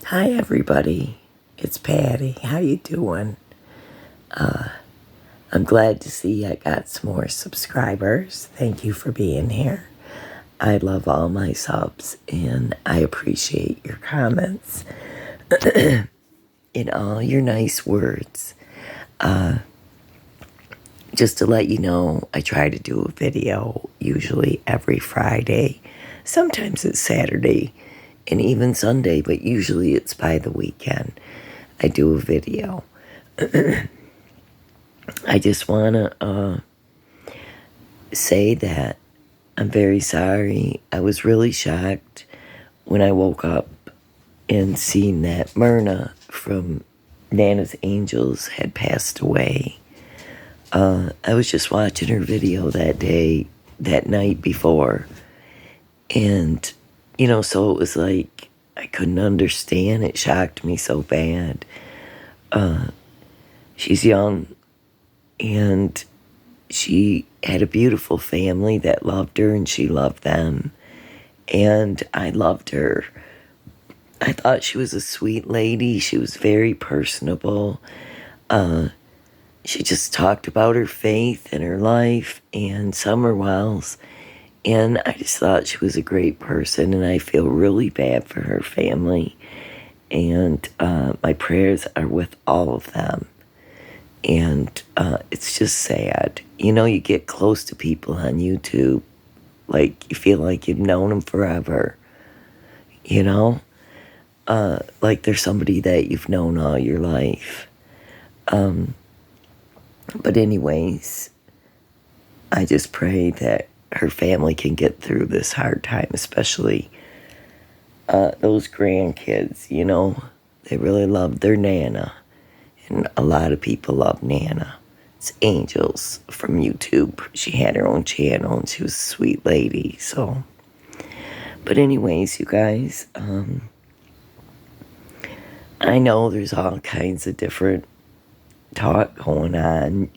Hi everybody, it's Patty. How you doing? I'm glad to see I got some more subscribers. Thank you for being here. I love all my subs and I appreciate your comments and all your nice words. Just to let you know, I try to do a video usually every Friday. Sometimes it's Saturday and even Sunday, but usually it's by the weekend. I do a video. I just want to say that I'm very sorry. I was really shocked when I woke up and seen that Myrna from Nana's Angels had passed away. I was just watching her video that night before. And, so it was like I couldn't understand. It shocked me so bad. She's young and she had a beautiful family that loved her and she loved them. And I loved her. I thought she was a sweet lady. She was very personable. She just talked about her faith and her life and Summer Wells. And I just thought she was a great person, and I feel really bad for her family. And my prayers are with all of them. And it's just sad. You get close to people on YouTube, like you feel like you've known them forever. Like there's somebody that you've known all your life. But anyways, I just pray that her family can get through this hard time, especially those grandkids, they really love their Nana. And a lot of people love Nana. It's Angels from YouTube. She had her own channel and she was a sweet lady. So, but anyways, you guys, I know there's all kinds of different talk going on,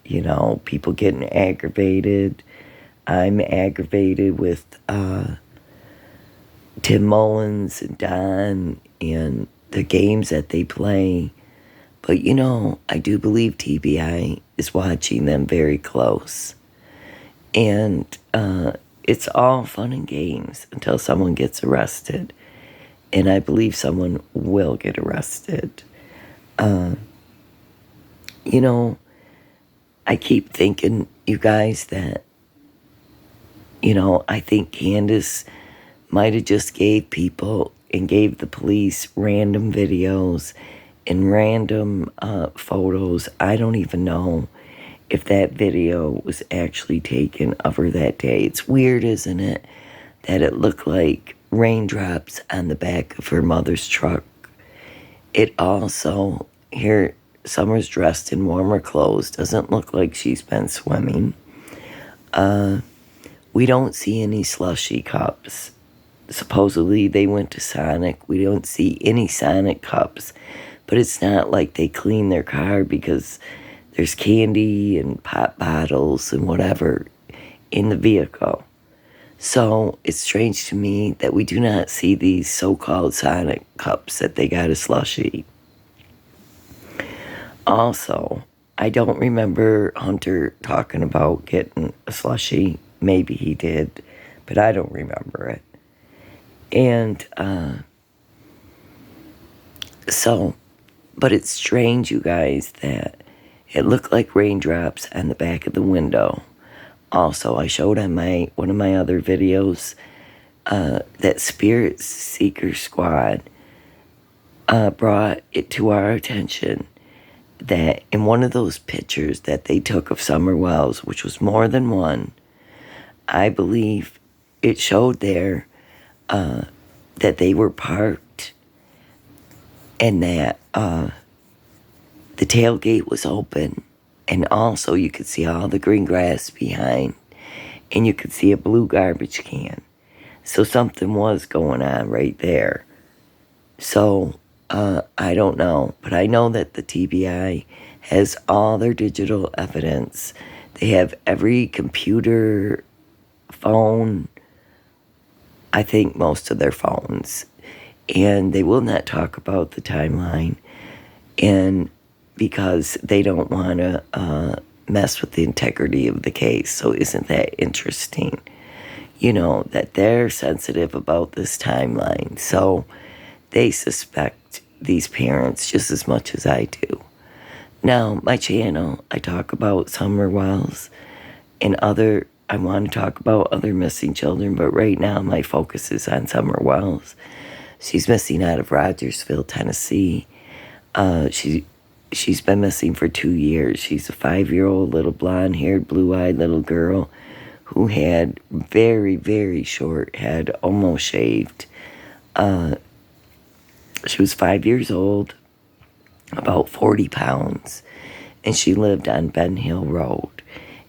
people getting aggravated. I'm aggravated with Tim Mullins and Don and the games that they play. But, I do believe TBI is watching them very close. And it's all fun and games until someone gets arrested. And I believe someone will get arrested. I keep thinking, you guys, that, I think Candace might have just gave the police random videos and random photos. I don't even know if that video was actually taken of her that day. It's weird, isn't it, that it looked like raindrops on the back of her mother's truck. It also, here, Summer's dressed in warmer clothes, doesn't look like she's been swimming. We don't see any slushy cups. Supposedly they went to Sonic. We don't see any Sonic cups. But it's not like they clean their car because there's candy and pop bottles and whatever in the vehicle. So it's strange to me that we do not see these so-called Sonic cups that they got a slushie. Also, I don't remember Hunter talking about getting a slushie. Maybe he did, but I don't remember it. And but it's strange, you guys, that it looked like raindrops on the back of the window. Also, I showed on one of my other videos that Spirit Seeker Squad brought it to our attention that in one of those pictures that they took of Summer Wells, which was more than one, I believe it showed there that they were parked and that the tailgate was open, and also you could see all the green grass behind, and you could see a blue garbage can. So something was going on right there. So I don't know, but I know that the TBI has all their digital evidence. They have every computer, phone, I think most of their phones. and they will not talk about the timeline, and because they don't want to mess with the integrity of the case. So isn't that interesting? You know, that they're sensitive about this timeline. So they suspect these parents just as much as I do. Now, my channel, I talk about Summer Wells and I want to talk about other missing children, but right now my focus is on Summer Wells. She's missing out of Rogersville, Tennessee. She's been missing for 2 years. She's a 5-year-old little blonde-haired, blue-eyed little girl who had very, very short head, almost shaved. She was 5 years old, about 40 pounds, and she lived on Ben Hill Road.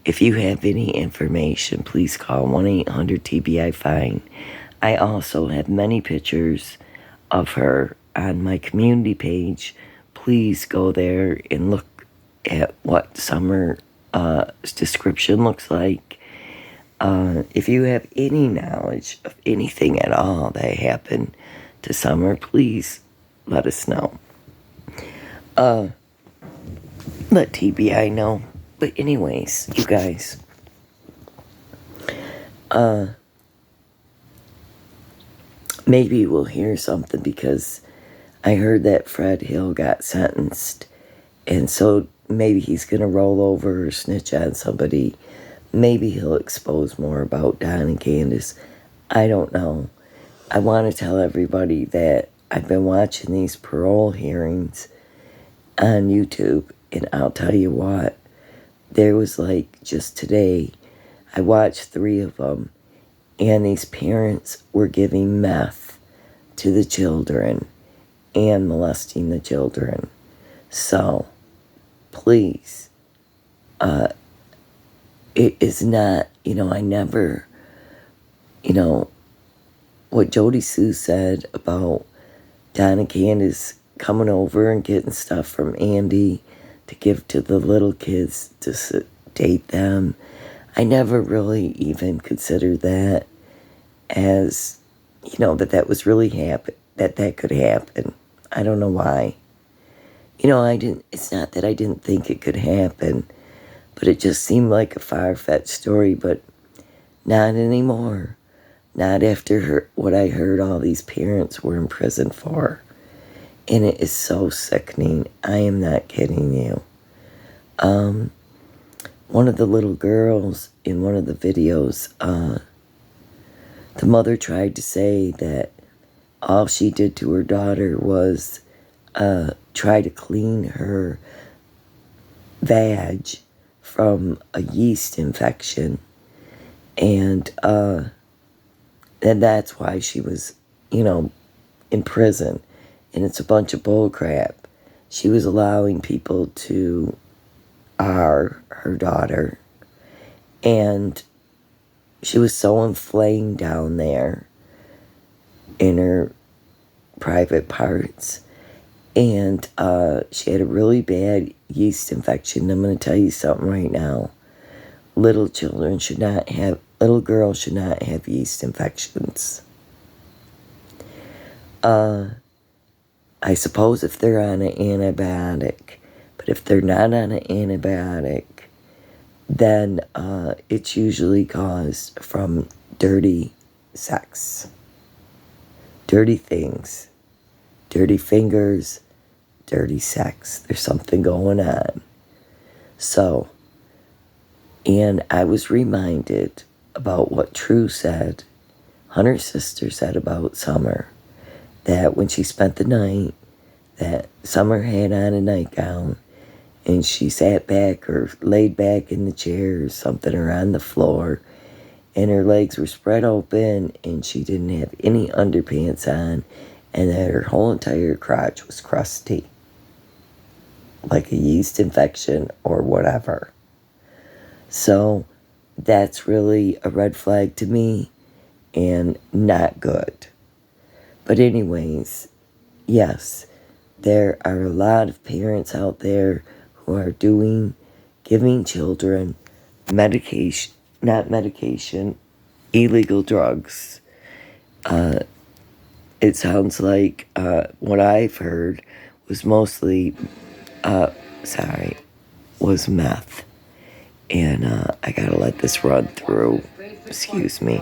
If you have any information, please call 1-800-TBI-FINE. I also have many pictures of her on my community page. Please go there and look at what Summer's description looks like. If you have any knowledge of anything at all that happened to Summer, please let us know. Let TBI know. But anyways, you guys, maybe we'll hear something, because I heard that Fred Hill got sentenced, and so maybe he's going to roll over or snitch on somebody. Maybe he'll expose more about Don and Candace. I don't know. I want to tell everybody that I've been watching these parole hearings on YouTube, and I'll tell you what, there was like just today, I watched 3 of them, and these parents were giving meth to the children and molesting the children. So, please, it is not, I never, what Jody Sue said about Don and Candace coming over and getting stuff from Andy to give to the little kids to sedate them. I never really even considered that as, that was really that could happen. I don't know why. It's not that I didn't think it could happen, but it just seemed like a far-fetched story, but not anymore. Not after what I heard all these parents were in prison for. And it is so sickening. I am not kidding you. One of the little girls in one of the videos, the mother tried to say that all she did to her daughter was try to clean her vag from a yeast infection. And that's why she was, in prison. And it's a bunch of bull crap. She was allowing people to R her daughter. And she was so inflamed down there in her private parts. And she had a really bad yeast infection. I'm going to tell you something right now. Little girls should not have yeast infections. I suppose if they're on an antibiotic, but if they're not on an antibiotic, then it's usually caused from dirty sex, dirty things, dirty fingers, dirty sex. There's something going on. So, and I was reminded about what True said, Hunter's sister said about Summer, that when she spent the night, that Summer had on a nightgown, and she sat back or laid back in the chair or something, or on the floor, and her legs were spread open, and she didn't have any underpants on, and that her whole entire crotch was crusty, like a yeast infection or whatever. So that's really a red flag to me, and not good. But anyways, yes, there are a lot of parents out there who are giving children illegal drugs. it sounds like what I've heard was mostly, was meth. And I gotta let this run through. Excuse me.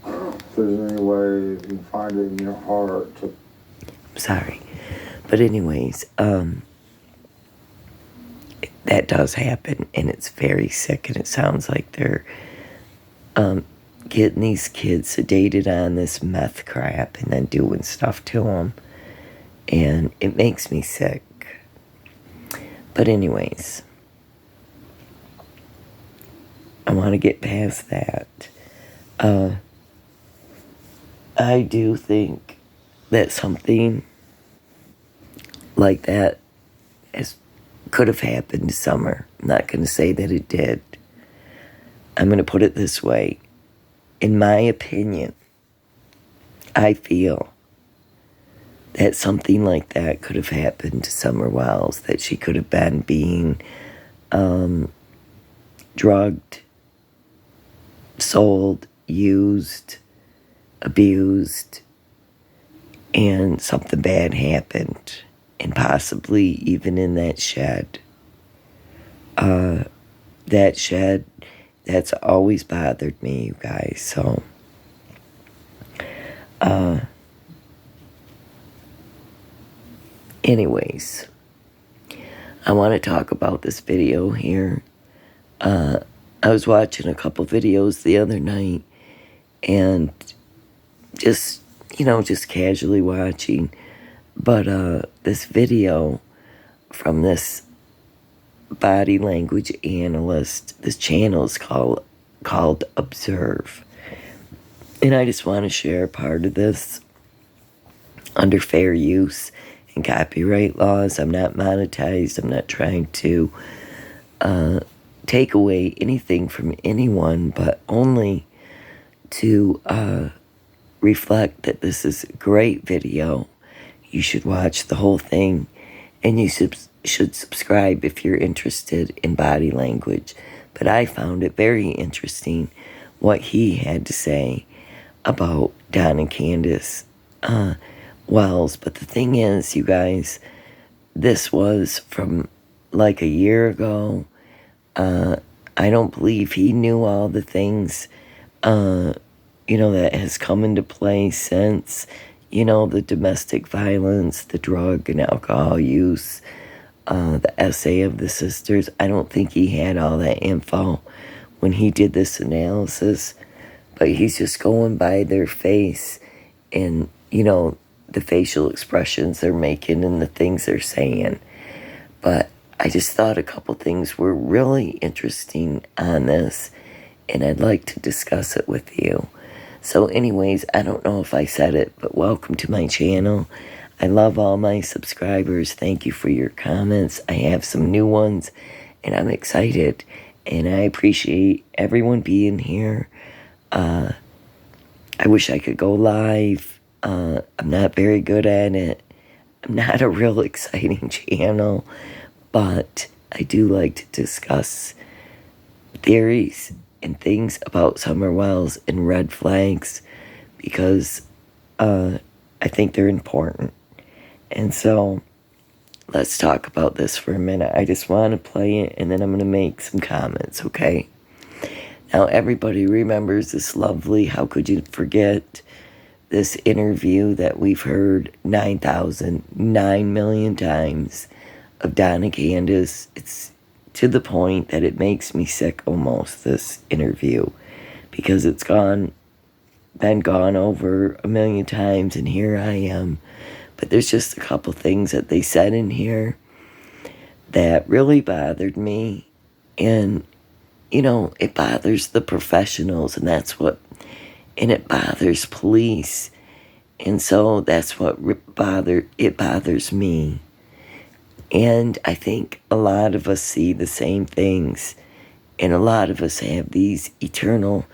If there's any way you can find it in your heart to... Sorry. But anyways, that does happen, and it's very sick, and it sounds like they're getting these kids sedated on this meth crap and then doing stuff to them. And it makes me sick. But anyways, I want to get past that. I do think that something like that could have happened this summer. I'm not going to say that it did. I'm going to put it this way. In my opinion, I feel that something like that could have happened to Summer Wells, that she could have been being drugged, sold, used, abused, and something bad happened, and possibly even in that shed. That shed, that's always bothered me, you guys. So, anyways, I want to talk about this video here. I was watching a couple videos the other night, and just casually watching. But this video from this body language analyst, this channel is called Observe. And I just want to share part of this under fair use and copyright laws. I'm not monetized. I'm not trying to take away anything from anyone, but only to reflect that this is a great video. You should watch the whole thing, and you should subscribe if you're interested in body language. But I found it very interesting what he had to say about Don and Candace Wells. But the thing is, you guys, this was from like a year ago. I don't believe he knew all the things, that has come into play since, the domestic violence, the drug and alcohol use, the essay of the sisters. I don't think he had all that info when he did this analysis, but he's just going by their face and, the facial expressions they're making and the things they're saying. But I just thought a couple things were really interesting on this, and I'd like to discuss it with you. So anyways, I don't know if I said it, but welcome to my channel. I love all my subscribers. Thank you for your comments. I have some new ones, and I'm excited, and I appreciate everyone being here. I wish I could go live. I'm not very good at it. I'm not a real exciting channel, but I do like to discuss theories and things about Summer Wells and red flags because I think they're important. And so let's talk about this for a minute. I just want to play it, and then I'm going to make some comments, okay? Now, everybody remembers this lovely, how could you forget, this interview that we've heard 9 million times of Don and Candace. It's to the point that it makes me sick almost, this interview, because it's been gone over 1 million times, and here I am. But there's just a couple things that they said in here that really bothered me, and it bothers the professionals, and it bothers police, and so that's what it bothers me. And I think a lot of us see the same things, and a lot of us have these eternal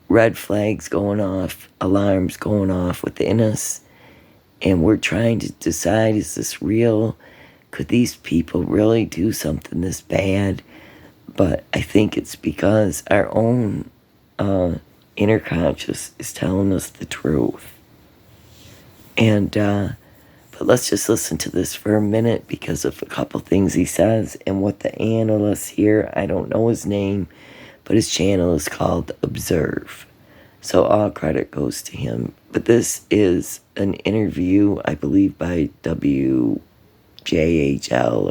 red flags going off, alarms going off within us, and we're trying to decide, is this real? Could these people really do something this bad? But I think it's because our own inner conscious is telling us the truth. And, but let's just listen to this for a minute because of a couple things he says and what the analyst here, I don't know his name, but his channel is called Observe. So all credit goes to him. But this is an interview, I believe, by WJHL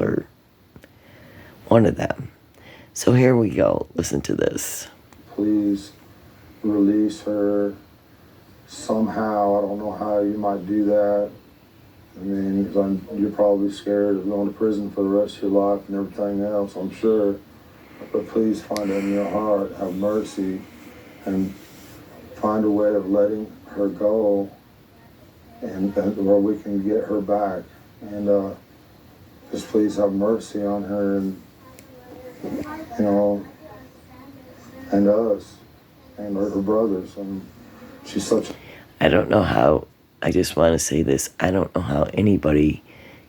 or one of them. So here we go. Listen to this. Please release her somehow. I don't know how you might do that. I mean, 'cause you're probably scared of going to prison for the rest of your life and everything else, I'm sure. But please find it in your heart, have mercy, and find a way of letting her go, and where we can get her back. And just please have mercy on her, and you know, and us, and her brothers. And she's such. I don't know how. I just want to say this. I don't know how anybody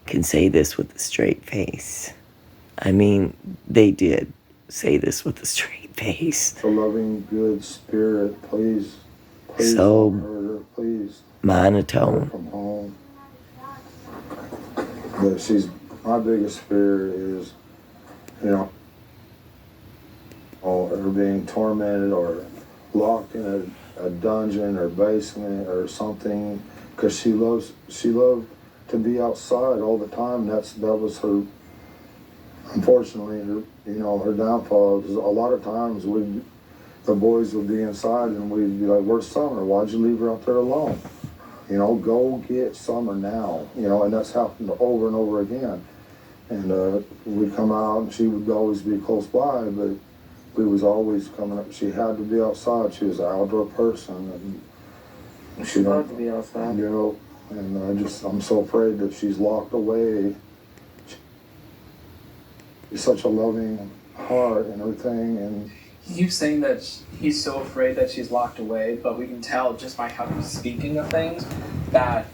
can say this with a straight face. I mean, they did say this with a straight face. A loving, good spirit, please So don't hurt her, please. Monotone. From home. But my biggest fear is, or being tormented or locked in a dungeon or basement or something, because she loved to be outside all the time. That was her. Unfortunately, her downfall. 'Cause a lot of times the boys would be inside and we'd be like, "Where's Summer? Why'd you leave her out there alone? Go get Summer now." And that's happened over and over again. And we'd come out and she would always be close by, but we was always coming up. She had to be outside. She was an outdoor person, and she loved to be outside. And I'm so afraid that she's locked away. She's such a loving heart and everything, and He keeps saying that he's so afraid that she's locked away, but we can tell just by how he's speaking of things that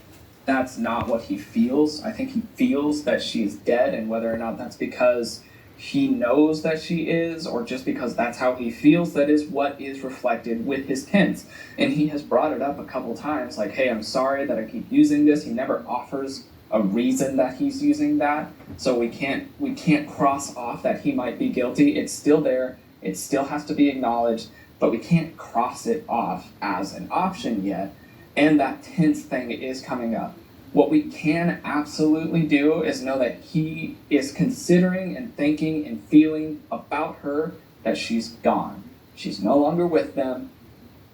that's not what he feels. I think he feels that she's dead, and whether or not that's because he knows that she is, or just because that's how he feels, that is what is reflected with his hints. And he has brought it up a couple times, like, "Hey, I'm sorry that I keep using this." He never offers a reason that he's using that, so we can't cross off that he might be guilty. It's still there. It still has to be acknowledged, but we can't cross it off as an option yet. And that tense thing is coming up. What we can absolutely do is know that he is considering and thinking and feeling about her that she's gone. She's no longer with them.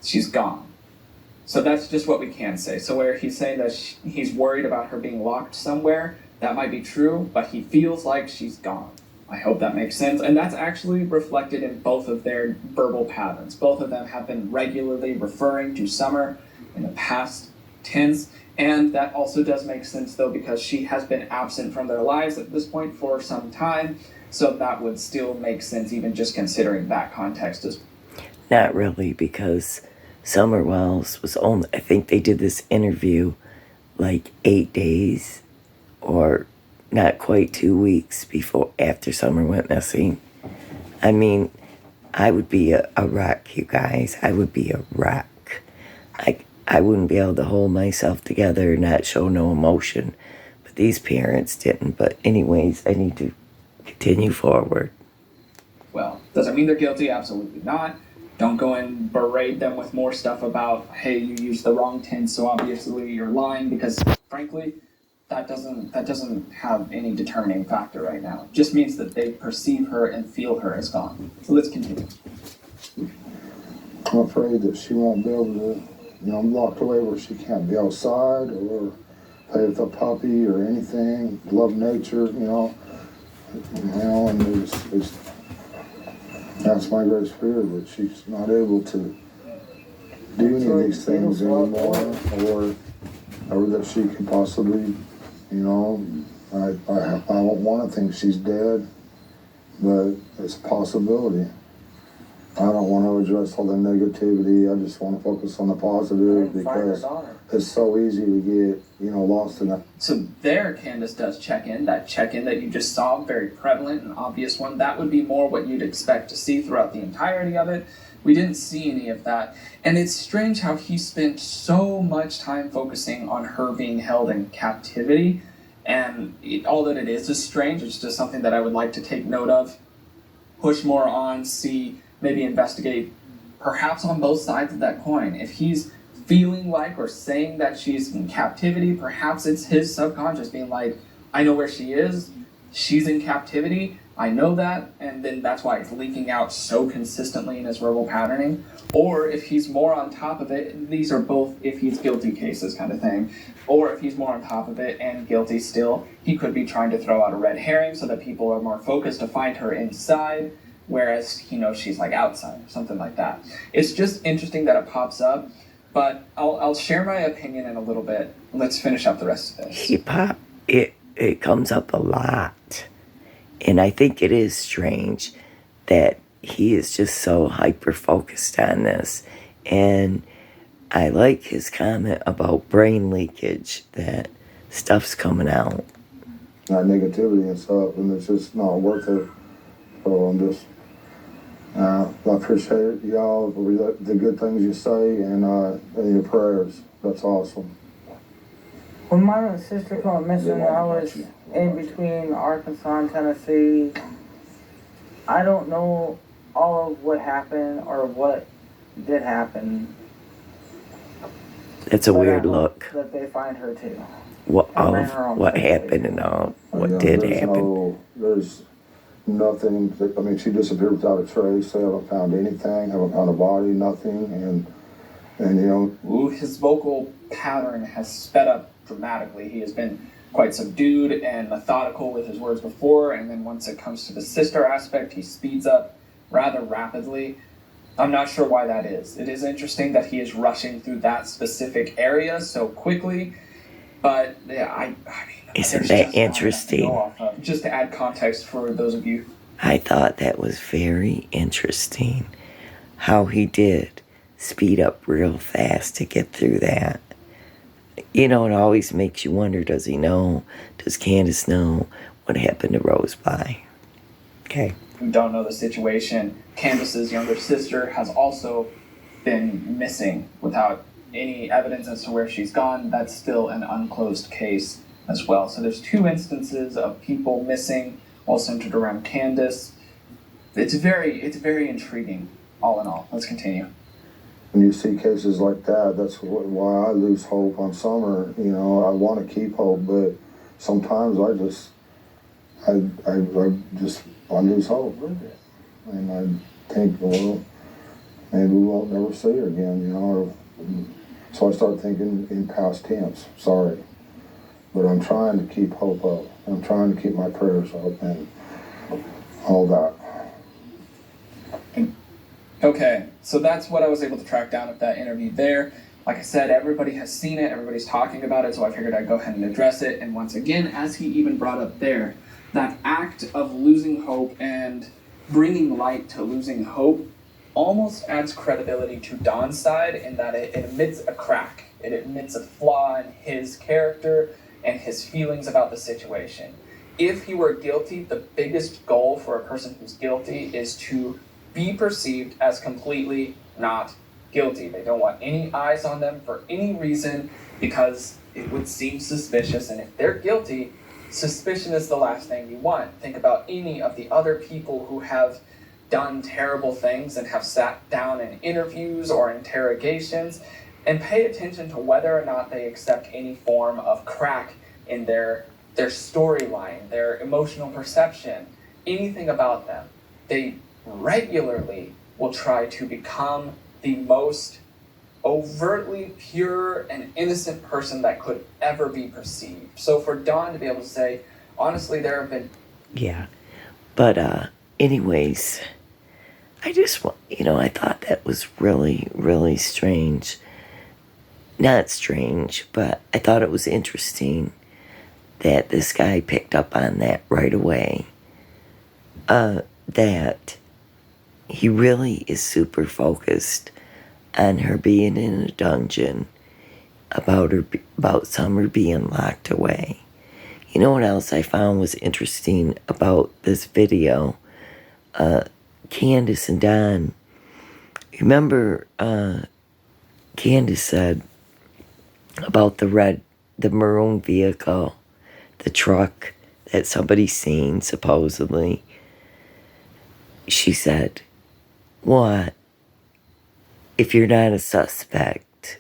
She's gone. So that's just what we can say. So where he's saying that he's worried about her being locked somewhere, that might be true, but he feels like she's gone. I hope that makes sense. And that's actually reflected in both of their verbal patterns. Both of them have been regularly referring to Summer in the past tense. And that also does make sense, though, because she has been absent from their lives at this point for some time. So that would still make sense, even just considering that context as well. Not really, because Summer Wells was only, I think they did this interview like 8 days or not quite 2 weeks after Summer went missing. I mean, I would be a wreck, you guys. I would be a wreck. I wouldn't be able to hold myself together, not show no emotion. But these parents didn't. But anyways, I need to continue forward. Well, doesn't mean they're guilty, absolutely not. Don't go and berate them with more stuff about, hey, you used the wrong tense, so obviously you're lying, because frankly, that doesn't have any determining factor right now. It just means that they perceive her and feel her as gone. So let's continue. I'm afraid that she won't be able to, I'm locked away where she can't be outside or play with a puppy or anything, love nature, and that's my greatest fear, that she's not able to do any of these things anymore, or that she can possibly, I don't want to think she's dead, but it's a possibility. I don't want to address all the negativity. I just want to focus on the positive, because it's so easy to get, lost in that. So there, Candace does check-in. That check-in that you just saw, very prevalent and obvious one, that would be more what you'd expect to see throughout the entirety of it. We didn't see any of that. And it's strange how he spent so much time focusing on her being held in captivity. And all that it is strange. It's just something that I would like to take note of, push more on, see, maybe investigate, perhaps on both sides of that coin. If he's feeling like or saying that she's in captivity, perhaps it's his subconscious being like, I know where she is, she's in captivity, I know that, and then that's why it's leaking out so consistently in his verbal patterning. Or if he's more on top of it, and these are both if he's guilty cases kind of thing, or if he's more on top of it and guilty still, he could be trying to throw out a red herring so that people are more focused to find her inside, whereas he knows she's like outside, or something like that. It's just interesting that it pops up, but I'll share my opinion in a little bit. Let's finish up the rest of this. It comes up a lot. And I think it is strange that he is just so hyper-focused on this. And I like his comment about brain leakage, that stuff's coming out. That negativity and stuff, and it's just not worth it. So I'm just, I appreciate y'all for the good things you say and your prayers. That's awesome. When my sister went missing, I was in between Arkansas and Tennessee. I don't know all of what happened or what did happen. It's a weird look. That they find her too. What happened and all, what did happen. There's nothing, I mean, she disappeared without a trace. They haven't found anything, haven't found a body, nothing, and you know. Ooh, his vocal pattern has sped up dramatically. He has been quite subdued and methodical with his words before, and then once it comes to the sister aspect, he speeds up rather rapidly. I'm not sure why that is. It is interesting that he is rushing through that specific area so quickly, but yeah, I mean, isn't that interesting? Just to add context for those of you. I thought that was very interesting, how he did speed up real fast to get through that. You know, it always makes you wonder, does he know? Does Candace know what happened to Roseby? Okay. Who don't know the situation, Candace's younger sister has also been missing without any evidence as to where she's gone. That's still an unclosed case as well. So there's two instances of people missing, all centered around Candace. It's very intriguing, all in all. Let's continue. When you see cases like that, that's why I lose hope on Summer. You know, I want to keep hope, but sometimes I lose hope. And I think, well, maybe we won't never see her again, you know. So I start thinking in past tense, sorry. But I'm trying to keep hope up. I'm trying to keep my prayers up and all that. Okay, so that's what I was able to track down of that interview there. Like I said, everybody has seen it, everybody's talking about it, so I figured I'd go ahead and address it. And once again, as he even brought up there, that act of losing hope and bringing light to losing hope almost adds credibility to Don's side in that it admits a crack. It admits a flaw in his character and his feelings about the situation. If he were guilty, the biggest goal for a person who's guilty is to be perceived as completely not guilty. They don't want any eyes on them for any reason because it would seem suspicious, and if they're guilty, suspicion is the last thing you want. Think about any of the other people who have done terrible things and have sat down in interviews or interrogations, and pay attention to whether or not they accept any form of crack in their storyline, their emotional perception, anything about them. They regularly will try to become the most overtly pure and innocent person that could ever be perceived. So for Don to be able to say, honestly, there have been... Yeah. But anyways, I just want, I thought that was really, really strange. Not strange, but I thought it was interesting that this guy picked up on that right away. That he really is super focused on her being in a dungeon, about Summer being locked away. You know what else I found was interesting about this video? Candace and Don, Remember, Candace said about the maroon vehicle, the truck that somebody's seen, supposedly. She said, what? If you're not a suspect,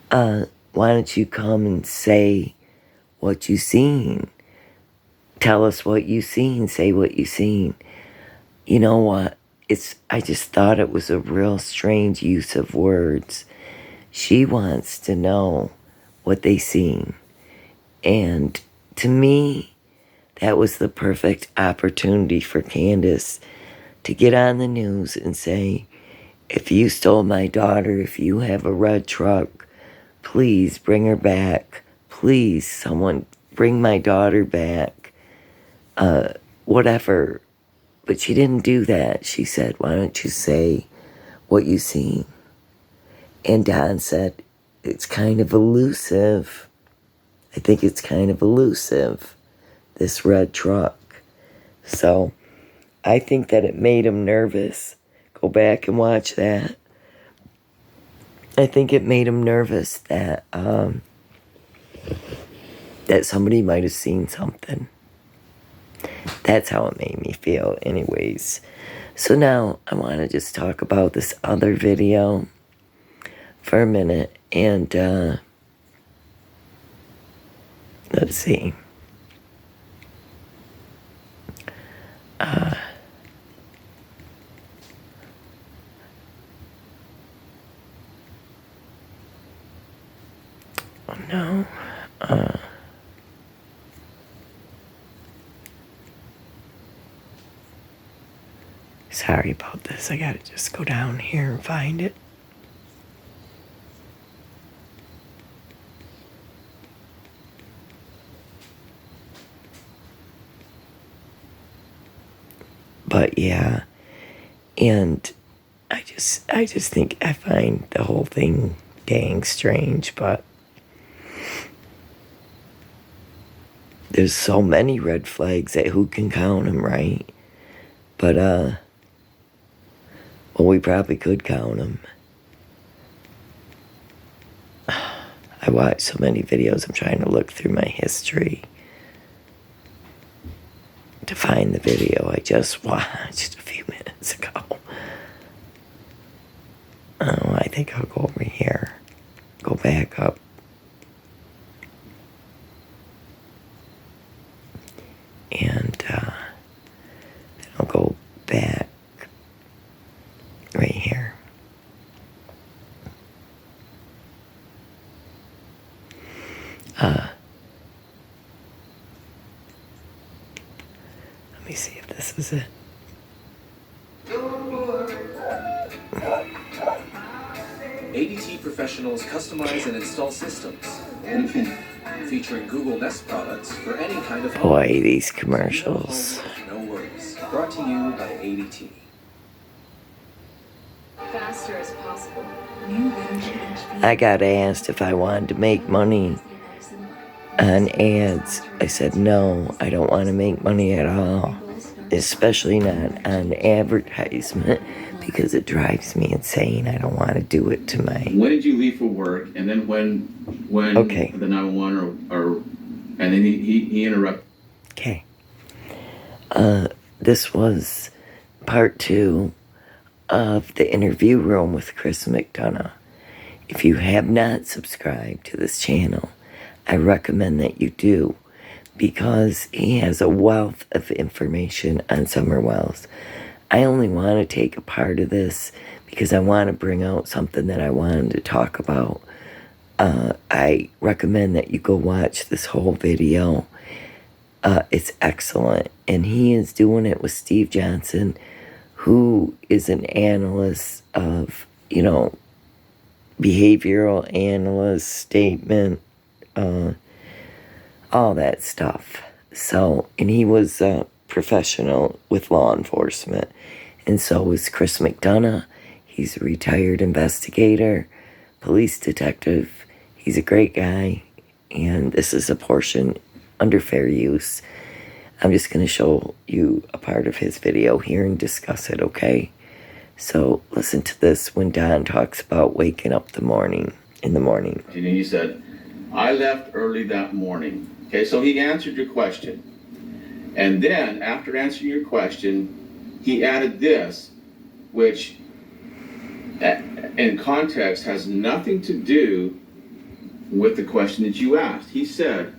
why don't you come and say what you seen? Tell us what you seen. Say what you seen. You know what? I just thought it was a real strange use of words. She wants to know what they seen. And to me, that was the perfect opportunity for Candace to get on the news and say, if you stole my daughter, if you have a red truck, please bring her back. Please, someone bring my daughter back. Whatever. But she didn't do that. She said, why don't you say what you seen? And Don said, it's kind of elusive. I think it's kind of elusive, this red truck. So I think that it made him nervous. Go back and watch that. I think it made him nervous that that somebody might have seen something. That's how it made me feel anyways. So now I want to just talk about this other video for a minute. And let's see. Oh no. Sorry about this. I gotta just go down here and find it. But yeah, and I just think I find the whole thing dang strange, but there's so many red flags that who can count them, right? But well, we probably could count them. I watched so many videos. I'm trying to look through my history to find the video I just watched a few minutes ago. Oh, I think I'll go over here. Go back up. And then I'll go back right here. Let me see if this is it. ADT professionals customize and install systems, featuring Google Nest products for any kind of home. Boy, these commercials. No worries. Brought to you by ADT. Faster as possible. I got asked if I wanted to make money on ads. I said no, I don't want to make money at all, especially not on advertisement, because it drives me insane. I don't want to do it to my... When did you leave for work? And then when okay. The 911 or and then he interrupted. Okay. This was part 2 of the interview room with Chris McDonough. If you have not subscribed to this channel, I recommend that you do, because he has a wealth of information on Summer Wells. I only want to take a part of this because I want to bring out something that I wanted to talk about. I recommend that you go watch this whole video. It's excellent. And he is doing it with Steve Johnson, who is an analyst of, behavioral analyst, statement, all that stuff. So, and he was a professional with law enforcement. And so was Chris McDonough. He's a retired investigator, police detective. He's a great guy. And this is a portion under fair use. I'm just going to show you a part of his video here and discuss it, okay? So listen to this when Don talks about waking up in the morning. And he said, I left early that morning. Okay, so he answered your question. And then, after answering your question, he added this, which in context has nothing to do with the question that you asked. He said,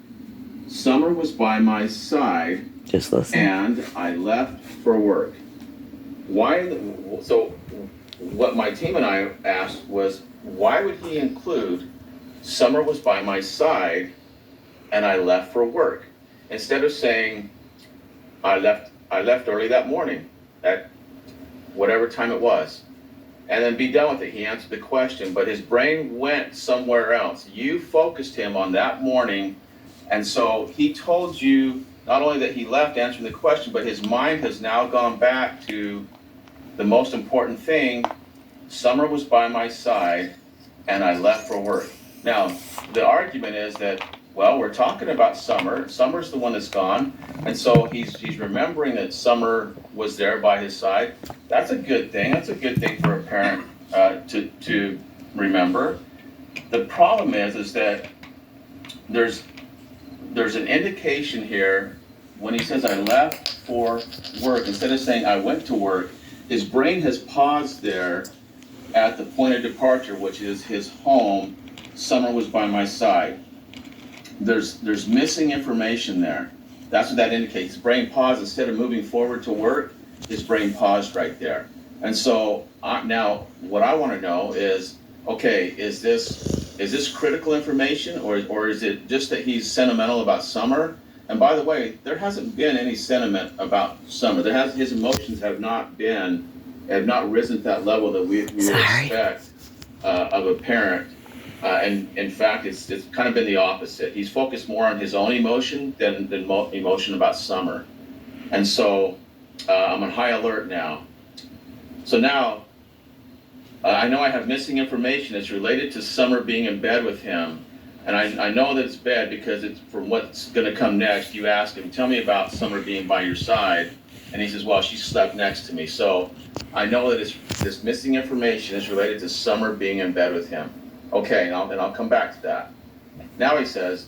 Summer was by my side. Just listen. And I left for work. Why? So what my team and I asked was, why would he include Summer was by my side and I left for work, instead of saying I left early that morning at whatever time it was, and then be done with it? He answered the question, but his brain went somewhere else. You focused him on that morning, and so he told you not only that he left answering the question, but his mind has now gone back to the most important thing. Summer was by my side and I left for work. Now, the argument is that, well, we're talking about Summer. Summer's the one that's gone. And so he's remembering that Summer was there by his side. That's a good thing. That's a good thing for a parent to remember. The problem is that there's an indication here when he says I left for work, instead of saying I went to work, his brain has paused there at the point of departure, which is his home. Summer was by my side. There's missing information there. That's what that indicates. His brain paused. Instead of moving forward to work, his brain paused right there. And so now what I want to know is, okay, is this critical information, or is it just that he's sentimental about Summer? And by the way, there hasn't been any sentiment about Summer. His emotions have not risen to that level that we would expect of a parent. And in fact, it's kind of been the opposite. He's focused more on his own emotion than emotion about Summer. And so I'm on high alert now. So now I know I have missing information that's related to Summer being in bed with him. And I know that it's bad because it's from what's going to come next. You ask him, tell me about Summer being by your side. And he says, well, she slept next to me. So I know that this missing information is related to Summer being in bed with him. Okay, and I'll come back to that. Now he says,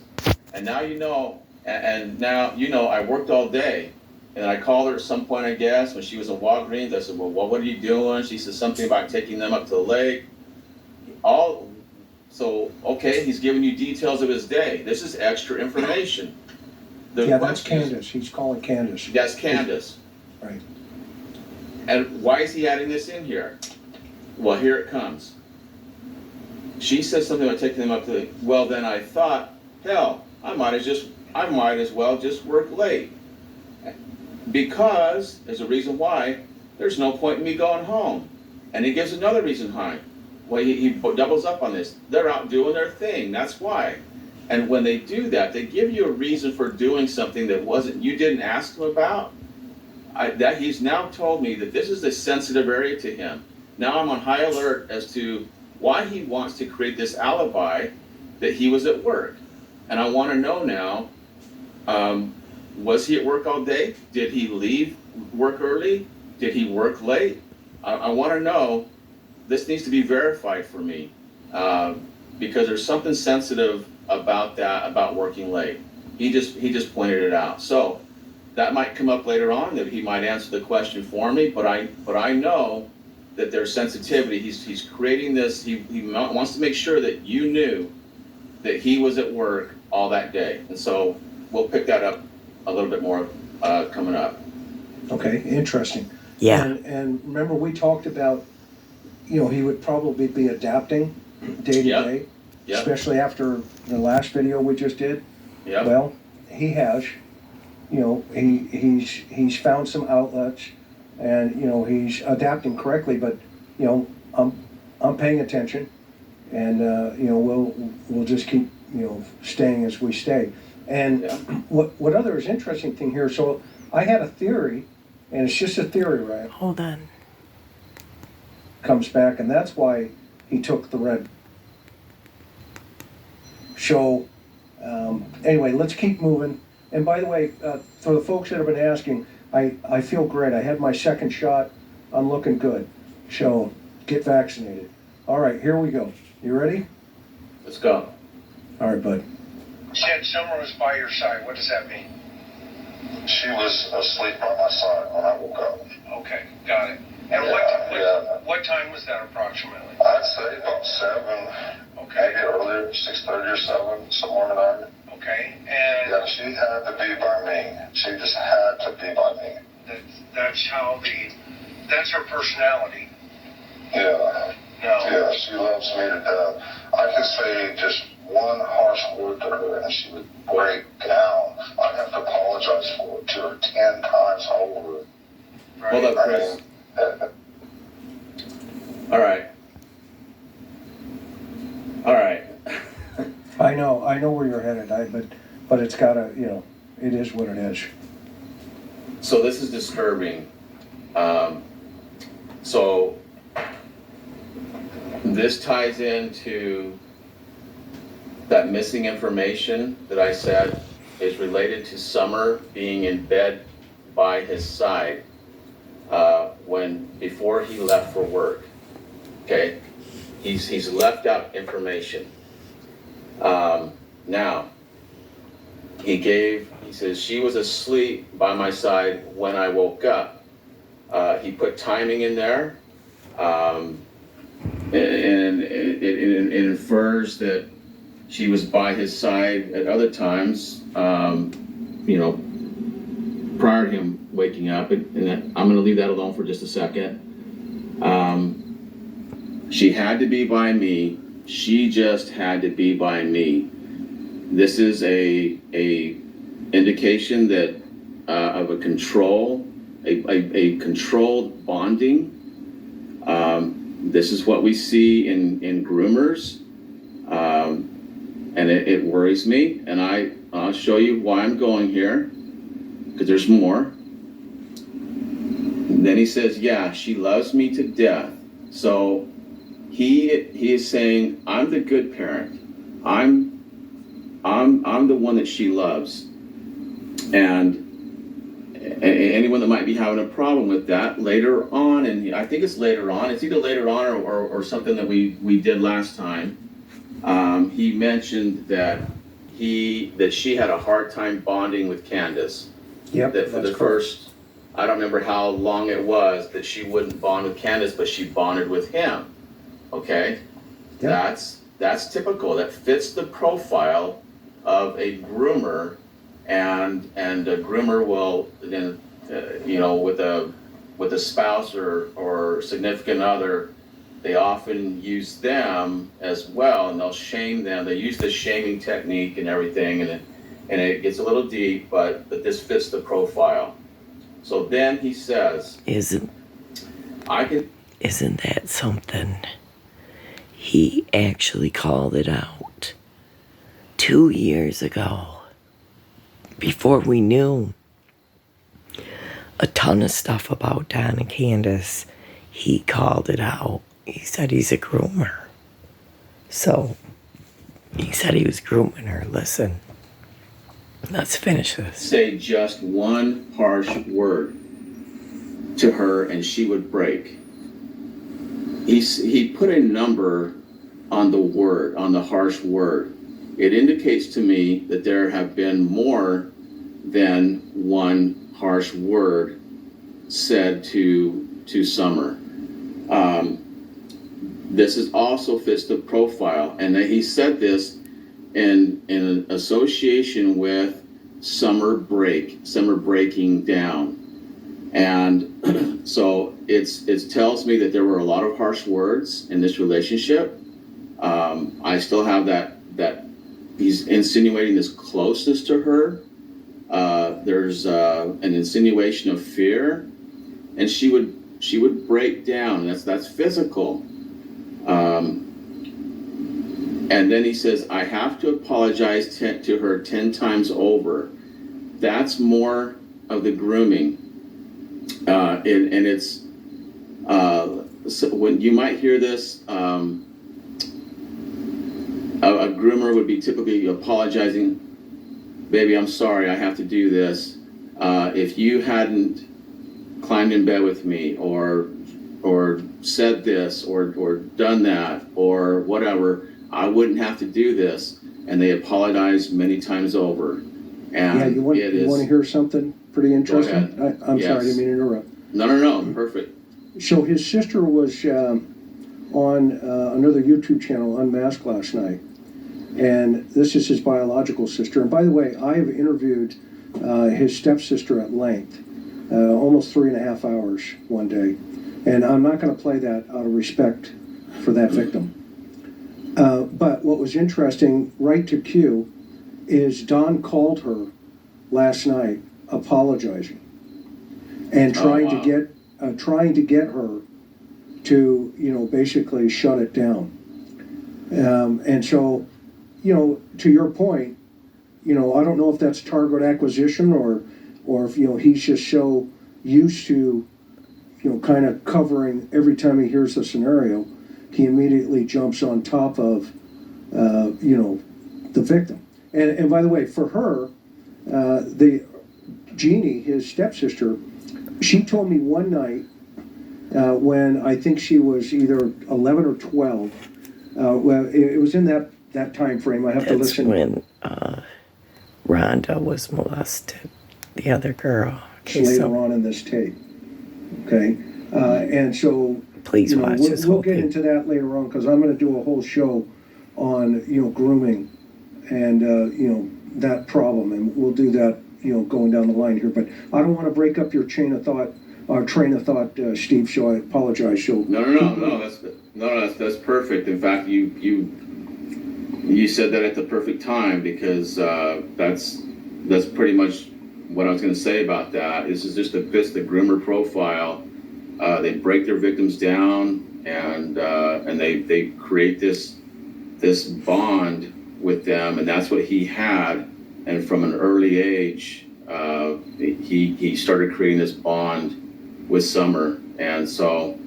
and now you know, and now you know I worked all day. And I called her at some point, I guess, when she was in Walgreens. I said, well, what are you doing? She said something about taking them up to the lake. So, okay, he's giving you details of his day. This is extra information. That's Candace. He's calling Candace. That's Candace. Right. And why is he adding this in here? Well, here it comes. She says something about taking them up to the, well, then I thought, hell, I might as well just work late. Because there's a reason why, there's no point in me going home. And he gives another reason why. Well, he doubles up on this. They're out doing their thing, that's why. And when they do that, they give you a reason for doing something that you didn't ask him about. That he's now told me that this is a sensitive area to him. Now I'm on high alert as to why he wants to create this alibi that he was at work. And I want to know now, was he at work all day? Did he leave work early? Did he work late? I want to know. This needs to be verified for me, because there's something sensitive about that, about working late. He just pointed it out. So that might come up later on, that he might answer the question for me, but I know that there's sensitivity. He's creating this, he wants to make sure that you knew that he was at work all that day. And so we'll pick that up a little bit more coming up. Okay, interesting. Yeah. And remember we talked about, he would probably be adapting day to day, especially after the last video we just did. Yeah. Well, he has. He's found some outlets, and he's adapting correctly. But I'm paying attention, and we'll just keep staying as we stay. And what other is interesting thing here? So I had a theory, and it's just a theory, right? Hold on. Comes back, and that's why he took the red. So anyway, let's keep moving. And by the way, for the folks that have been asking, I feel great. I had my second shot. I'm looking good. So get vaccinated. All right, here we go. You ready? Let's go. All right, bud. You said Summer was by your side. What does that mean? She was asleep by my side when I woke up. Okay, got it. And what time was that approximately? I'd say about 7, Okay, maybe earlier, 6:30 or 7, somewhere in there. okay. And Yeah, she had to be by me. She just had to be by me. that's her personality. Yeah. No. Yeah, she loves me to death. I could say just one harsh word to her and she would break down. I'd have to apologize for it to her 10 times over. Right. Hold up, Chris. All right. All right. I know where you're headed, but it's gotta, it is what it is. So this is disturbing. So this ties into that missing information that I said is related to Summer being in bed by his side before he left for work. Okay, he's left out information. Now he says she was asleep by my side when I woke up. He put timing in there, and it infers that she was by his side at other times, prior to him waking up. And I'm going to leave that alone for just a second. She had to be by me. She just had to be by me. This is a indication that of a control, a controlled bonding. This is what we see in groomers, and it worries me. And I'll show you why I'm going here, because there's more. And then he says, "Yeah, she loves me to death." So he is saying, "I'm the good parent. I'm the one that she loves." And anyone that might be having a problem with that later on, and I think it's later on, it's either later on or something that we did last time, he mentioned that she had a hard time bonding with Candace. Yep, That for the first, I don't remember how long it was, that she wouldn't bond with Candace, but she bonded with him. Okay? Yep. That's typical. That fits the profile of a groomer, and a groomer will then, with a spouse or significant other, they often use them as well, and they'll shame them. They use the shaming technique and everything, and it gets a little deep, but this fits the profile. So then he says, Isn't that something? He actually called it out 2 years ago, before we knew a ton of stuff about Don and Candace. He called it out. He said he's a groomer. So he said he was grooming her. Listen, let's finish this. Say just one harsh word to her and she would break. He put a number on the word, on the harsh word. It indicates to me that there have been more than one harsh word said to Summer. This is also fits the profile, and that he said this in association with Summer breaking down. And so it tells me that there were a lot of harsh words in this relationship. I still have that he's insinuating this closeness to her. There's an insinuation of fear, and she would break down. That's physical. And then he says, "I have to apologize to her 10 times over." That's more of the grooming. And it's, so when you might hear this, a groomer would be typically apologizing, "Baby, I'm sorry, I have to do this. If you hadn't climbed in bed with me, or said this or done that or whatever, I wouldn't have to do this. And they apologize many times over. And Yeah, you want to hear something pretty interesting? I'm sorry, I didn't mean to interrupt. No, perfect. So his sister was on another YouTube channel, Unmasked, last night. And this is his biological sister. And by the way, I have interviewed his stepsister at length, almost 3.5 hours one day. And I'm not going to play that out of respect for that victim. But what was interesting, right to cue, is Don called her last night apologizing and trying to get her to, basically shut it down. And so, to your point, I don't know if that's target acquisition or if, he's just so used to, kind of covering every time he hears the scenario, he immediately jumps on top of, the victim. And by the way, for her, the Jeannie, his stepsister, she told me one night when I think she was either 11 or 12. Well, it was in that time frame. I have to listen. That's when Rhonda was molested, the other girl. Okay, later on in this tape. Okay, and so please watch this we'll whole get thing. into that later on because I'm going to do a whole show on grooming and that problem, and we'll do that going down the line here. But I don't want to break up your train of thought, Steve. So I apologize. So No, that's perfect. In fact, you said that at the perfect time because that's pretty much what I was going to say about that. This is just a fits the groomer profile. They break their victims down and they create this bond with them, and that's what he had. And from an early age, he started creating this bond with Summer, and so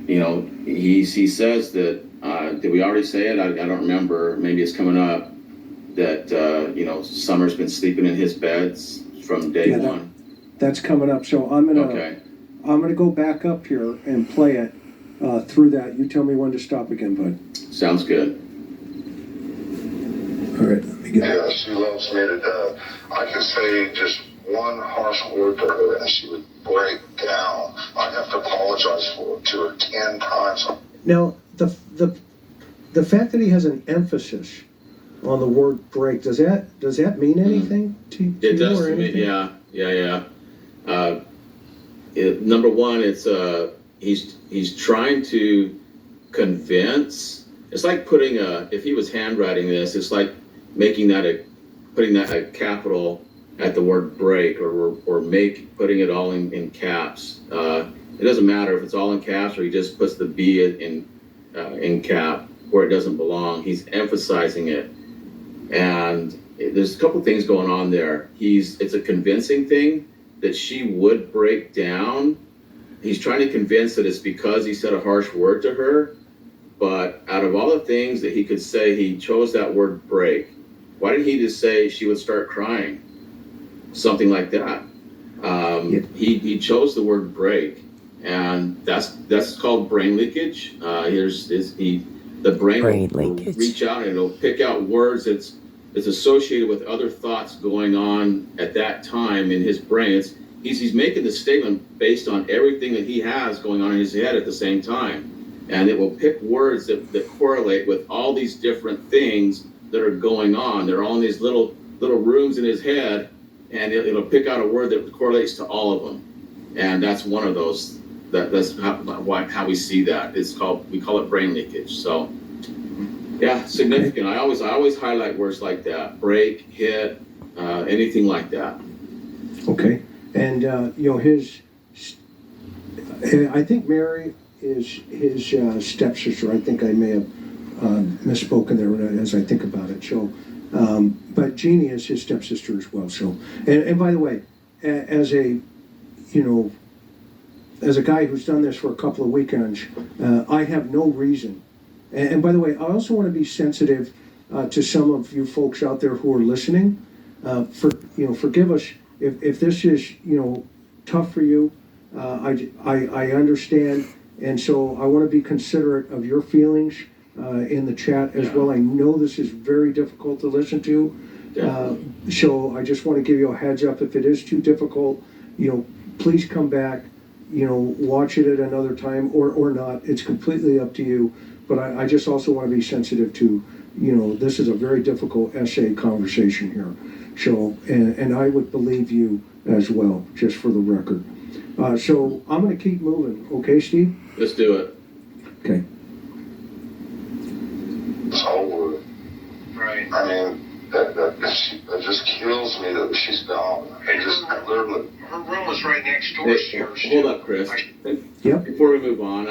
he says that. Did we already say it? I don't remember. Maybe it's coming up. That Summer's been sleeping in his beds from day one. That's coming up. So I'm gonna go back up here and play it through that. You tell me when to stop again, bud. Sounds good. All right, let me get it. Yeah, she loves me to death. I could say just one harsh word to her and she would break down. I'd have to apologize to her 10 times. Now, the fact that he has an emphasis on the word break, does that mean anything to you? It does or to me. anything? Yeah. Number one, it's he's trying to convince. It's like if he was handwriting this, it's like putting that a capital at the word break or putting it all in caps. It doesn't matter if it's all in caps or he just puts the B in cap where it doesn't belong. He's emphasizing it. And there's a couple things going on there. It's a convincing thing that she would break down. He's trying to convince that it's because he said a harsh word to her. But out of all the things that he could say, he chose that word break. Why didn't he just say she would start crying? Something like that. He chose the word break. And that's called brain leakage. The brain will reach out and it'll pick out words that's associated with other thoughts going on at that time in his brain. He's making the statement based on everything that he has going on in his head at the same time. And it will pick words that correlate with all these different things that are going on. They're all in these little rooms in his head, and it'll pick out a word that correlates to all of them. And that's one of those. That's how we see that. We call it brain leakage. So, yeah, significant. I always highlight words like that: break, hit, anything like that. Okay, and I think Mary is his stepsister. I think I may have misspoken there as I think about it. So, but Jeannie is his stepsister as well. So, and by the way, as a guy who's done this for a couple of weekends, I have no reason. And by the way, I also want to be sensitive to some of you folks out there who are listening. Forgive us if this is tough for you. I understand, and so I want to be considerate of your feelings in the chat as well. I know this is very difficult to listen to, so I just want to give you a heads up. If it is too difficult, please come back, watch it at another time or not. It's completely up to you. But I just also want to be sensitive to, this is a very difficult essay conversation here. So, and I would believe you as well, just for the record. So I'm going to keep moving. Okay, Steve? Let's do it. Okay. It's over. Right. I mean, that just kills me that she's gone. It just literally. Her room was right next door. Hold up, Chris. Yep. Before we move on,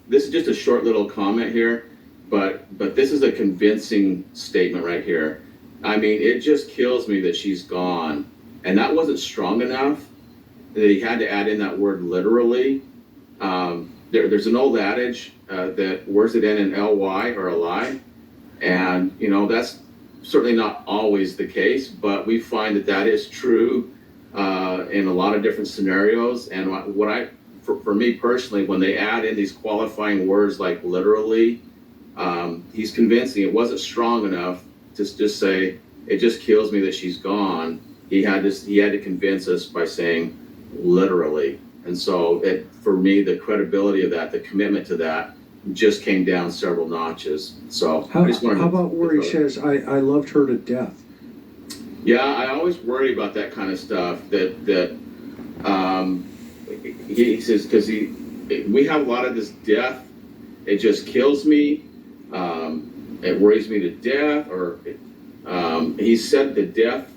this is just a short little comment here, but this is a convincing statement right here. I mean, it just kills me that she's gone, and that wasn't strong enough that he had to add in that word literally. There's an old adage that words that end in ly are a lie, and that's certainly not always the case, but we find that is true in a lot of different scenarios. And for me personally, when they add in these qualifying words like literally, he's convincing. It wasn't strong enough to just say, it just kills me that she's gone. He had to convince us by saying literally. And so for me, the credibility of that, the commitment to that, just came down several notches. So How about where he says, I loved her to death? Yeah, I always worry about that kind of stuff. He says, because we have a lot of this death. It just kills me. It worries me to death. Or he said the death,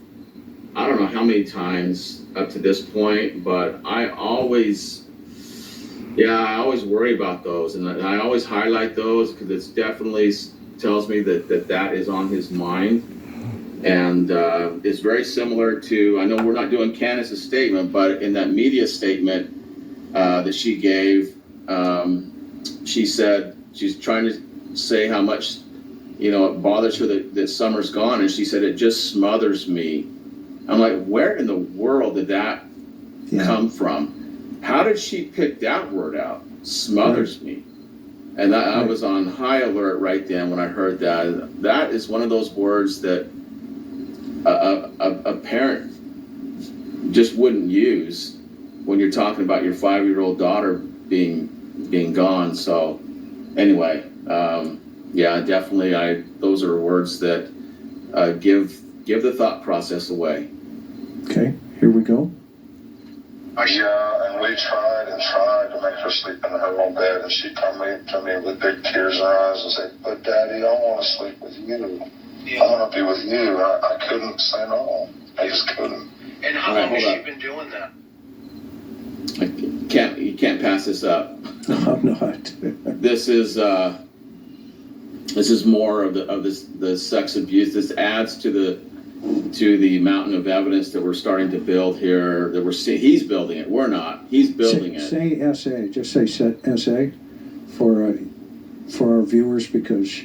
I don't know how many times up to this point, but I always worry about those, and I always highlight those because it definitely tells me that is on his mind. And it's very similar to, I know we're not doing Candace's statement, but in that media statement that she gave, she said she's trying to say how much, it bothers her that Summer's gone, and she said, it just smothers me. I'm like, where in the world did that come from? How did she pick that word out? Smothers me. And I was on high alert right then when I heard that. That is one of those words that a parent just wouldn't use when you're talking about your 5-year-old daughter being gone. So anyway, definitely those are words that give the thought process away. Okay, here we go. Yeah, and we tried to make her sleep in her own bed, and she'd come to me with big tears in her eyes and say, but Daddy, I want to sleep with you. Yeah. I want to be with you. I couldn't say no. I just couldn't. And how long has she been doing that? You can't pass this up. No, I'm not. This is more of the sex abuse. This adds to the mountain of evidence that we're starting to build here. That he's building it. We're not. He's building it. Say SA. Just say SA for our viewers, because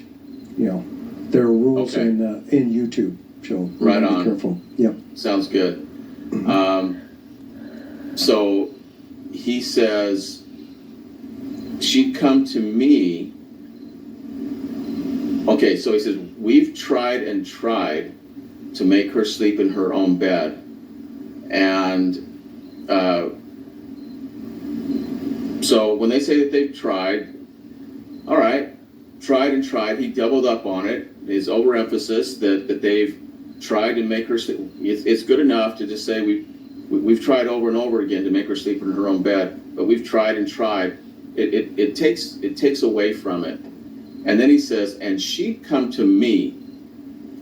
there are rules in YouTube. So right on. Be careful. Yep. Sounds good. So he says she'd come to me. Okay, so he says we've tried and tried to make her sleep in her own bed, and so when they say that they've tried, all right, tried and tried. He doubled up on it. His overemphasis that they've tried to make her sleep. It's good enough to just say we've tried over and over again to make her sleep in her own bed, but we've tried and tried. It takes away from it. And then he says, and she'd come to me.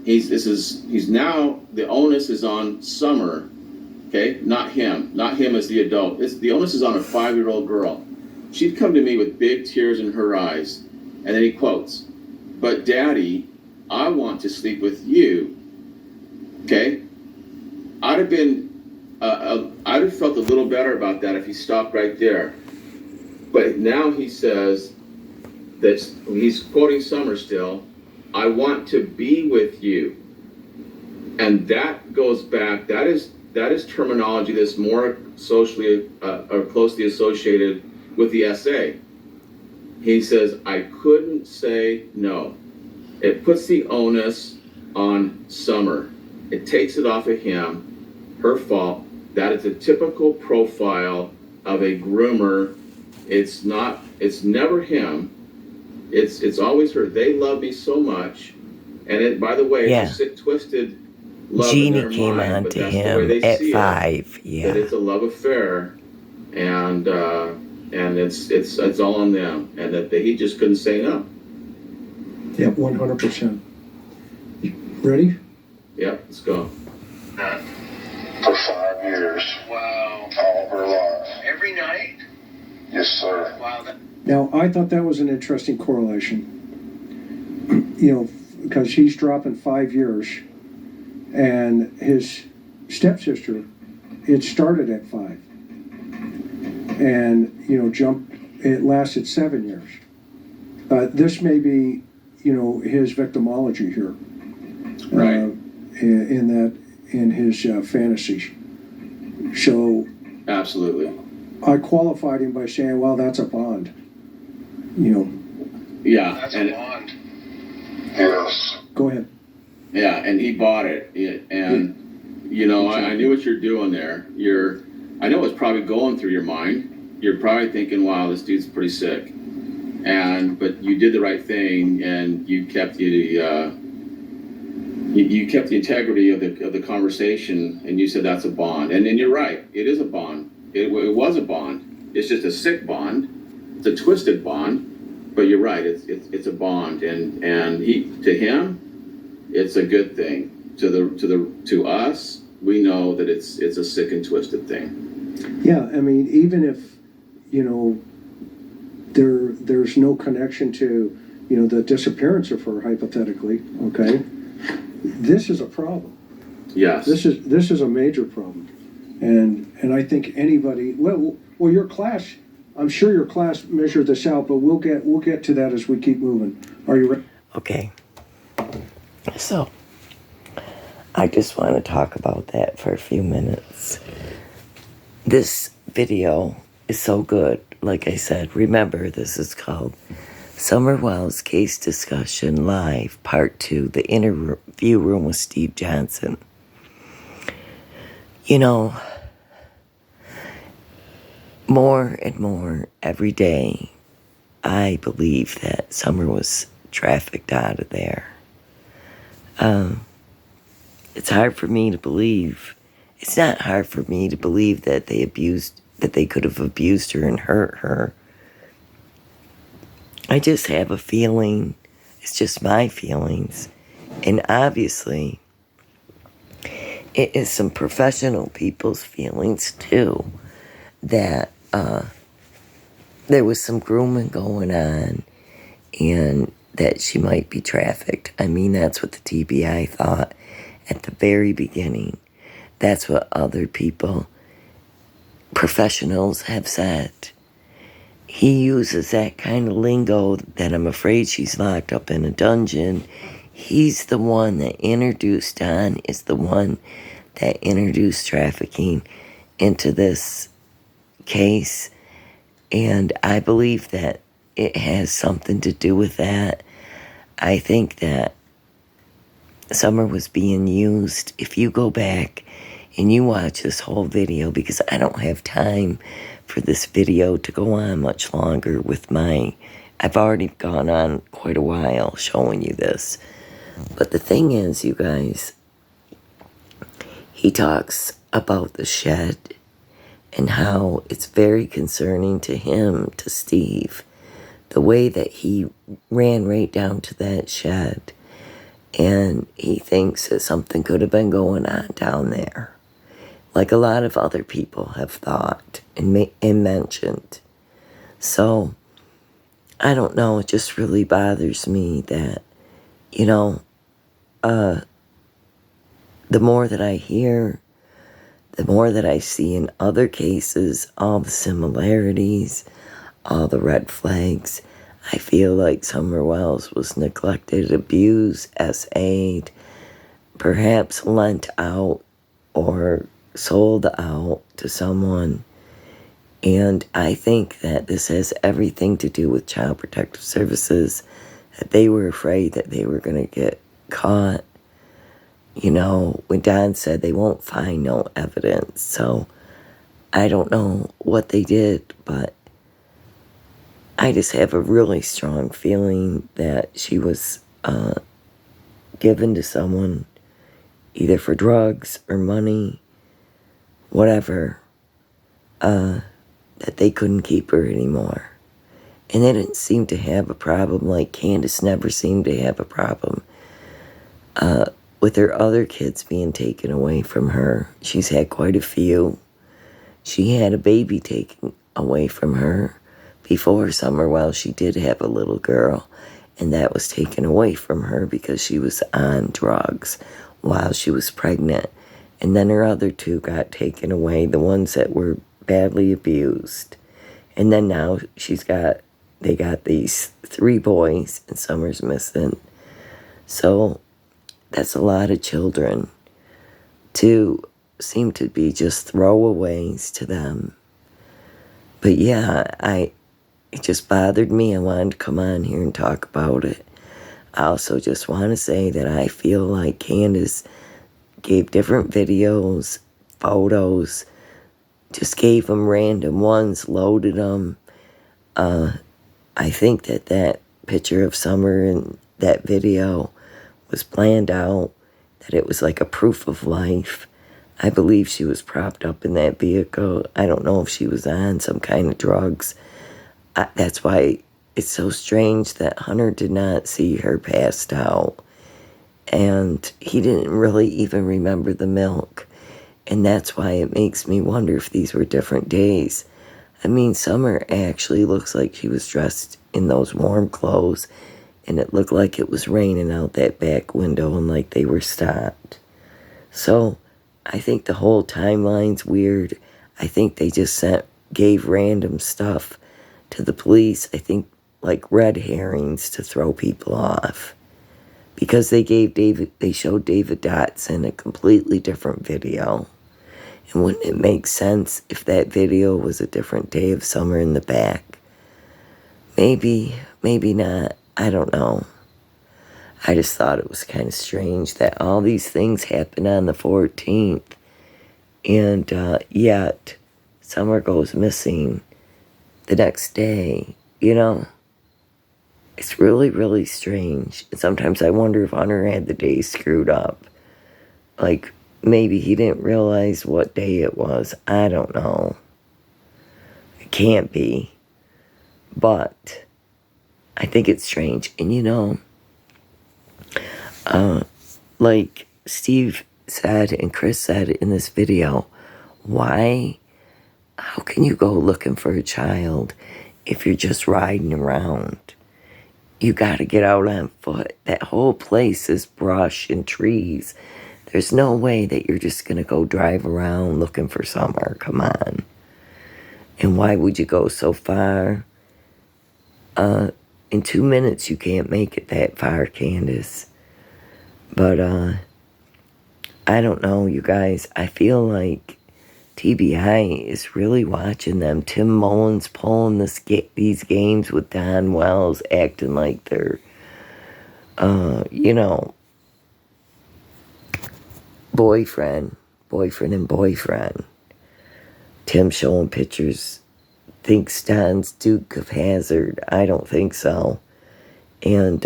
He's now, the onus is on Summer, okay? Not him as the adult. The onus is on a 5-year-old girl. She'd come to me with big tears in her eyes. And then he quotes, but Daddy, I want to sleep with you. Okay? I'd have felt a little better about that if he stopped right there. But now he says that he's quoting Summer still, I want to be with you. And that goes back, that is that is terminology that's more socially or closely associated with the SA. He says, I couldn't say no. It puts the onus on Summer. It takes it off of him, her fault. That is a typical profile of a groomer. It's never him. It's always her. They love me so much. And it, by the way, it's a sick, twisted love in Jeannie their came mind, on but to that's the way him they at see 5. it, Yeah. that it's a love affair, and it's all on them, and that he just couldn't say no. Yeah, 100%. Ready? Yep, let's go. For 5 years. Wow. All her life. Every night? Yes, sir. Wow. Now, I thought that was an interesting correlation. You know, because he's dropping 5 years, and his stepsister, it started at 5. And, you know, it lasted 7 years. This may be, you know, his victimology here. Right. In his fantasies. So Absolutely. I qualified him by saying, well, that's a bond. You know. Yeah. That's and a bond. Yes. Go ahead. Yeah, and he bought it. And, you know, I knew what you're doing there. I know what's probably going through your mind. You're probably thinking, wow, this dude's pretty sick. But you did the right thing, and you kept you kept the integrity of the conversation, and you said that's a bond. And you're right, it is a bond. It was a bond. It's just a sick bond. It's a twisted bond. But you're right, it's a bond, and to him, it's a good thing. To us, we know that it's a sick and twisted thing. Yeah, I mean, even if, you know, there's no connection to, you know, the disappearance of her, hypothetically, okay? This is a problem. Yes. This is a major problem. And I think anybody, well, your class, I'm sure your class measured this out, but we'll get to that as we keep moving. Are you ready? Okay. So, I just want to talk about that for a few minutes. This video is so good. Like I said, remember, this is called Summer Wells Case Discussion Live, Part 2, the interview room with Steve Johnson. You know, more and more every day, I believe that Summer was trafficked out of there. It's hard for me to believe. It's not hard for me to believe that they could have abused her and hurt her. I just have a feeling, it's just my feelings, and obviously it is some professional people's feelings too, that there was some grooming going on and that she might be trafficked. I mean, that's what the TBI thought at the very beginning. That's what other people, professionals, have said. He uses that kind of lingo that I'm afraid she's locked up in a dungeon. He's the one that introduced Don, is the one that introduced trafficking into this case. And I believe that it has something to do with that. I think that Summer was being used. If you go back and you watch this whole video, because I don't have time for this video to go on much longer with I've already gone on quite a while showing you this. But the thing is, you guys, he talks about the shed and how it's very concerning to him, to Steve, the way that he ran right down to that shed. And he thinks that something could have been going on down there, like a lot of other people have thought and mentioned. So, I don't know, it just really bothers me that, you know, the more that I hear, the more that I see in other cases, all the similarities, all the red flags, I feel like Summer Wells was neglected, abused, SA'd, perhaps lent out, or sold out to someone. And I think that this has everything to do with Child Protective Services, that they were afraid that they were going to get caught. You know, when Don said they won't find no evidence. So I don't know what they did, but I just have a really strong feeling that she was given to someone either for drugs or money, whatever, that they couldn't keep her anymore. And they didn't seem to have a problem, like Candace never seemed to have a problem with her other kids being taken away from her. She's had quite a few. She had a baby taken away from her before Summer. Well, she did have a little girl, and that was taken away from her because she was on drugs while she was pregnant. And then her other two got taken away, the ones that were badly abused. And then now they got these 3 boys, and Summer's missing. So that's a lot of children to seem to be just throwaways to them. But yeah, it just bothered me. I wanted to come on here and talk about it. I also just want to say that I feel like Candace gave different videos, photos, just gave them random ones, loaded them. I think that picture of Summer in that video was planned out, that it was like a proof of life. I believe she was propped up in that vehicle. I don't know if she was on some kind of drugs. That's why it's so strange that Hunter did not see her passed out. And he didn't really even remember the milk. And that's why it makes me wonder if these were different days. I mean, Summer actually looks like she was dressed in those warm clothes, and it looked like it was raining out that back window and like they were stopped. So I think the whole timeline's weird. I think they just gave random stuff to the police. I think like red herrings to throw people off. Because they showed David Dotson a completely different video. And wouldn't it make sense if that video was a different day of Summer in the back? Maybe, maybe not. I don't know. I just thought it was kind of strange that all these things happened on the 14th. And yet, Summer goes missing the next day, you know? It's really, really strange. And sometimes I wonder if Hunter had the day screwed up. Like, maybe he didn't realize what day it was. I don't know. It can't be. But I think it's strange. And you know, like Steve said and Chris said in this video, how can you go looking for a child if you're just riding around? You got to get out on foot. That whole place is brush and trees. There's no way that you're just going to go drive around looking for Summer. Come on. And why would you go so far? In 2 minutes, you can't make it that far, Candace. But, I don't know, you guys. I feel like TBI is really watching them. Tim Mullins pulling these games with Don Wells, acting like they're, boyfriend and boyfriend. Tim showing pictures, thinks Don's Duke of Hazzard. I don't think so. And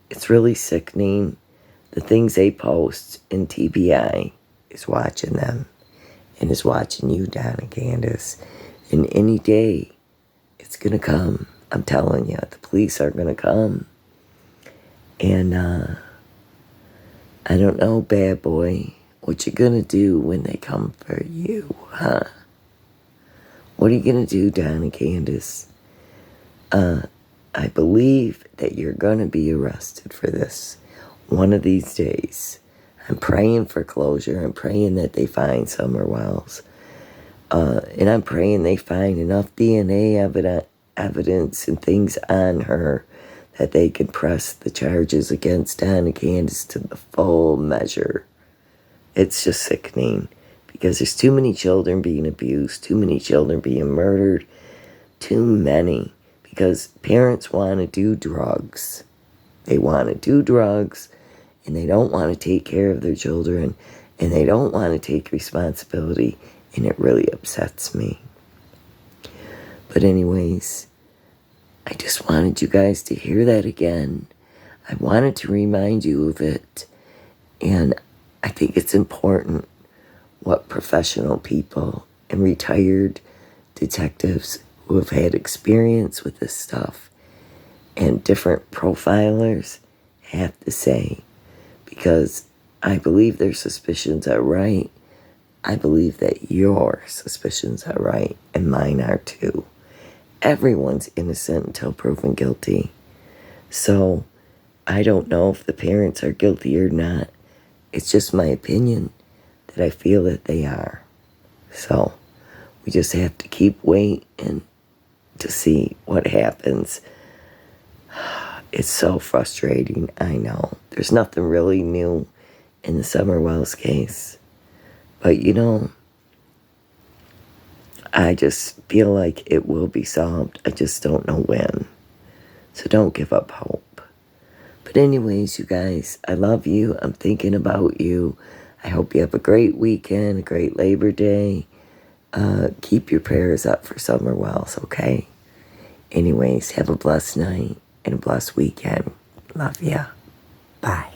it's really sickening. The things they post in TBI is watching them. And is watching you, Don and Candace. And any day, it's going to come. I'm telling you, the police are going to come. And I don't know, bad boy, what you going to do when they come for you, huh? What are you going to do, Don and Candace? I believe that you're going to be arrested for this one of these days. I'm praying for closure. I'm praying that they find Summer Wells. And I'm praying they find enough DNA evidence and things on her that they can press the charges against Don and Candace to the full measure. It's just sickening because there's too many children being abused, too many children being murdered, too many, because parents want to do drugs. They want to do drugs, and they don't want to take care of their children, and they don't want to take responsibility, and it really upsets me. But anyways, I just wanted you guys to hear that again. I wanted to remind you of it, and I think it's important what professional people and retired detectives who have had experience with this stuff and different profilers have to say, because I believe their suspicions are right. I believe that your suspicions are right, and mine are too. Everyone's innocent until proven guilty. So I don't know if the parents are guilty or not. It's just my opinion that I feel that they are. So we just have to keep waiting to see what happens. It's so frustrating, I know. There's nothing really new in the Summer Wells case. But you know, I just feel like it will be solved. I just don't know when. So don't give up hope. But anyways, you guys, I love you. I'm thinking about you. I hope you have a great weekend, a great Labor Day. Keep your prayers up for Summer Wells, okay? Anyways, have a blessed night and a blessed weekend. Love ya. Bye.